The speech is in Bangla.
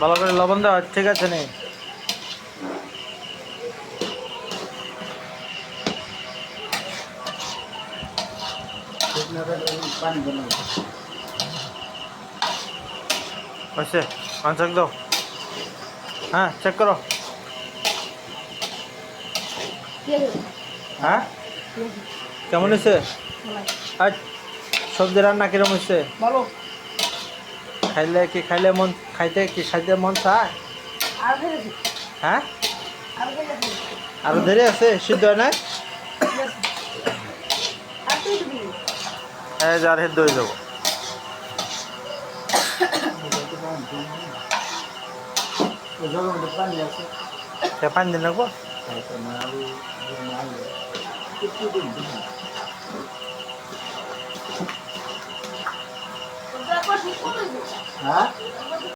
ভালো করে লবণ দাও, ঠিক আছে নে। হয়েছে, পান চেক দাও। হ্যাঁ, চেক করো। হ্যাঁ, কেমন হয়েছে? আজ সবজি রান্না কিরম হয়েছে? ভালো। খাইলে মন খাইতে মন চায়? আর ফেলেছি। হ্যাঁ, আর ফেলেছি। আরো দেরি আছে, সিদ্ধ হয় নাই? আর তুই দিবি। এই যে আর হেদ্ধ হয়ে যাবো। পানি দিন রাখবো। ওটা কত? হ্যাঁ।